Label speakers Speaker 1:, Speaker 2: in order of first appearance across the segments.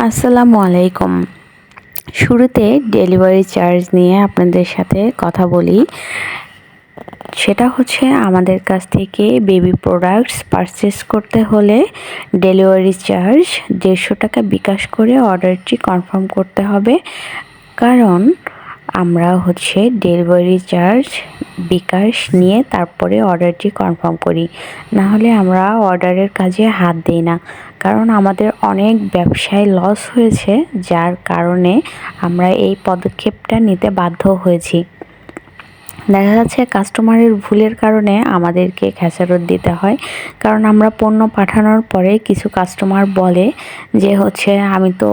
Speaker 1: আসসালামু আলাইকুম। শুরুতে ডেলিভারি চার্জ নিয়ে আপনাদের সাথে কথা বলি। সেটা হচ্ছে আমাদের কাছ থেকে বেবি প্রোডাক্টস পারচেস করতে হলে ডেলিভারি চার্জ 150 টাকা বিকাশ করে অর্ডারটি কনফার্ম করতে হবে। কারণ আমরা ডেলিভারি চার্জ বিকাশ নিয়ে তারপরে অর্ডারটি কনফার্ম করি, না হলে আমরা অর্ডারের কাজে হাত দিই না। কারণ আমাদের অনেক ব্যবসায় লস হয়েছে, যার কারণে আমরা এই পদক্ষেপটা নিতে বাধ্য হয়েছি। দেখা যাচ্ছে কাস্টমারের ভুলের কারণে আমাদেরকে খেসারত দিতে হয়। কারণ আমরা পণ্য পাঠানোর পরে কিছু কাস্টমার বলে যে আমি তো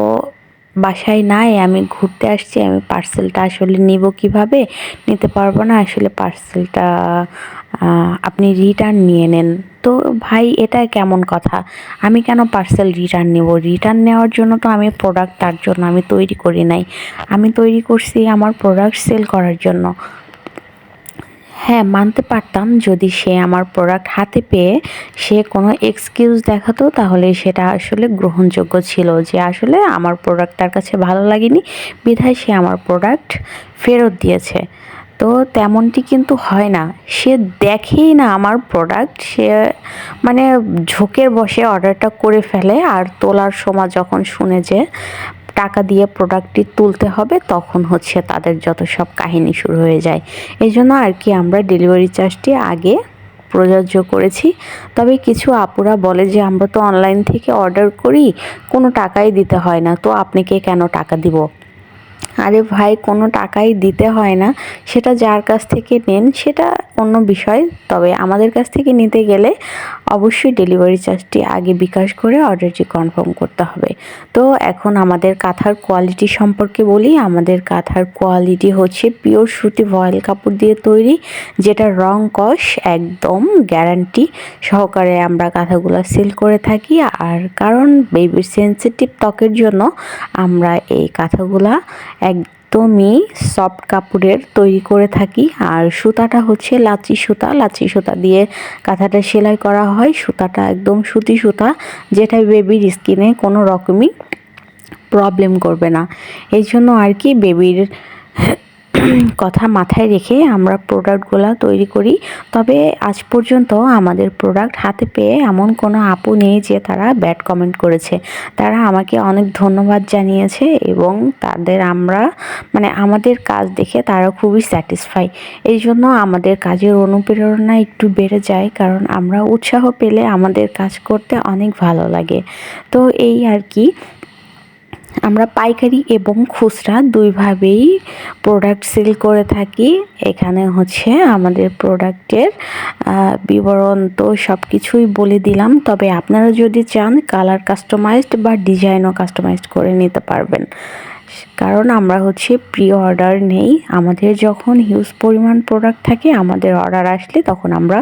Speaker 1: বাসায় নাই, আমি ঘুরতে আসছি, আমি পার্সেলটা আসলে নিব কিভাবে, নিতে পারবো না, আসলে পার্সেলটা আপনি রিটার্ন নিয়ে নেন। তো ভাই, এটা কেমন কথা? আমি কেন পার্সেল রিটার্ন নেব? রিটার্ন নেওয়ার জন্য তো আমি প্রোডাক্ট, তার জন্য আমি তৈরি করি নাই। আমি তৈরি করছি আমার প্রোডাক্ট সেল করার জন্য। হ্যাঁ, মানতে পারতাম যদি সে আমার প্রোডাক্ট হাতে পেয়ে সে কোনো এক্সকিউজ দেখাতো, তাহলে সেটা আসলে গ্রহণযোগ্য ছিল যে আসলে আমার প্রোডাক্ট তার কাছে ভালো লাগেনি, বিধায় সে আমার প্রোডাক্ট ফেরত দিয়েছে। তো তেমনটি কিন্তু হয় না। সে দেখেই না আমার প্রোডাক্ট, সে মানে ঝোঁকের বশে অর্ডারটা করে ফেলে, আর তোলার সময় যখন শুনে যে টাকা দিয়ে প্রোডাক্টটি তুলতে হবে, তখন তাদের যত সব কাহিনী শুরু হয়ে যায়। এই জন্য আর কি আমরা ডেলিভারি চার্জটি আগে প্রযোজ্য করেছি। তবে কিছু আপুরা বলে যে আমরা তো অনলাইন থেকে অর্ডার করি, কোনো টাকাই দিতে হয় না, তো আপনাকে কেন টাকা দিব? আরে ভাই, কোনো টাকাই দিতে হয় না। সেটা যার কাছ থেকে নেন সেটা অন্য বিষয়। তবে আমাদের কাছ থেকে নিতে গেলে অবশ্যই ডেলিভারি চার্জটি আগে বিকাশ করে অর্ডারটি কনফার্ম করতে হবে। তো এখন আমাদের কাঁথার কোয়ালিটি সম্পর্কে বলি। আমাদের কাঁথার কোয়ালিটি পিওর সুতি ভয়েল কাপড় দিয়ে তৈরি, যেটা রং কস একদম গ্যারান্টি সহকারে আমরা কাঁথাগুলো সেল করে থাকি। আর কারণ বেবির সেনসিটিভ ত্বকের জন্য আমরা এই কাঁথাগুলা একদমই সফট কাপড়ের তৈরি করে থাকি। আর সুতাটা লাচি সুতা, লাচি সুতা দিয়ে কাঁথাটা সেলাই করা হয়। সুতাটা একদম সুতি সুতা, যেটা বেবির স্কিনে কোনো রকমই প্রবলেম করবে না। এই জন্য আর কি বেবির কথা মাথায় রেখে আমরা প্রোডাক্টগুলো তৈরি করি। তবে আজ পর্যন্ত আমাদের প্রোডাক্ট হাতে পেয়ে এমন কোনো আপু নেই যে তারা ব্যাড কমেন্ট করেছে। তারা আমাকে অনেক ধন্যবাদ জানিয়েছে এবং তাদের আমাদের কাজ দেখে তারা খুবই স্যাটিসফাই। এই জন্য আমাদের কাজের অনুপ্রেরণা একটু বেড়ে যায়, কারণ আমরা উৎসাহ পেলে আমাদের কাজ করতে অনেক ভালো লাগে। তো এই আর কি, আমরা পাইকারি এবং খুচরা দুইভাবেই প্রোডাক্ট সেল করে থাকি। এখানে আমাদের প্রোডাক্টের বিবরণ তো সব কিছুই বলে দিলাম। তবে আপনারা যদি চান কালার কাস্টমাইজড বা ডিজাইনও কাস্টমাইজড করে নিতে পারবেন। কারণ আমরা প্রি অর্ডার নেই। আমাদের যখন হিউজ পরিমাণ প্রোডাক্ট থাকে, আমাদের অর্ডার আসলে তখন আমরা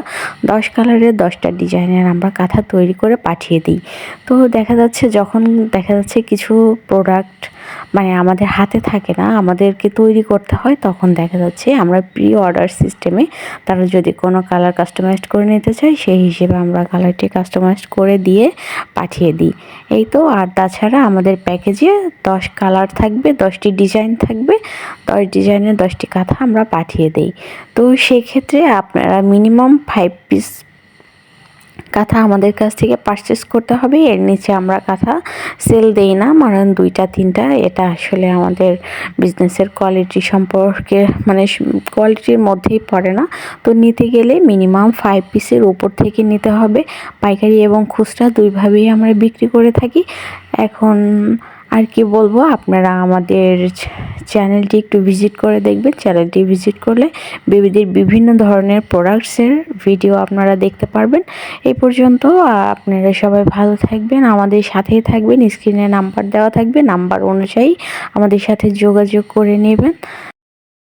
Speaker 1: 10 কালারের 10টা ডিজাইনের আমরা কাঁথা তৈরি করে পাঠিয়ে দিই। তো দেখা যাচ্ছে কিছু প্রোডাক্ট আমাদের হাতে থাকে না, আমাদেরকে তৈরি করতে হয়, তখন দেখা যাচ্ছে আমরা প্রি অর্ডার সিস্টেমে তারা যদি কোনো কালার কাস্টমাইজড করে নিতে চায়, সেই হিসেবে আমরা কালারটি কাস্টমাইজড করে দিয়ে পাঠিয়ে দিই। এই তো। আর তাছাড়া আমাদের প্যাকেজে 10 কালার থাকবে, 10টি ডিজাইন থাকবে, 10 ডিজাইনের 10টি কাঁথা আমরা পাঠিয়ে দিই। তো সেক্ষেত্রে আপনারা মিনিমাম 5 পিস কাঁথা আমাদের কাছ থেকে পারচেস করতে হবে। এর নিচে আমরা কাঁথা সেল দেই না, 2টা 3টা। এটা আসলে আমাদের বিজনেসের কোয়ালিটি সম্পর্কে কোয়ালিটির মধ্যেই পড়ে না। তো নিতে গেলে মিনিমাম 5 পিসের উপর থেকে নিতে হবে। পাইকারি এবং খুচরা দুইভাবেই আমরা বিক্রি করে থাকি। এখন আর কি বলবো, আপনারা আমাদের চ্যানেলটি একটু ভিজিট করে দেখবেন। চ্যানেলটি ভিজিট করলে বেবিদের বিভিন্ন ধরনের প্রোডাক্টসের ভিডিও আপনারা দেখতে পারবেন। এই পর্যন্ত। আপনারা সবাই ভালো থাকবেন, আমাদের সাথেই থাকবেন। স্ক্রিনে নাম্বার দেওয়া থাকবে, নাম্বার অনুযায়ী আমাদের সাথে যোগাযোগ করে নেবেন।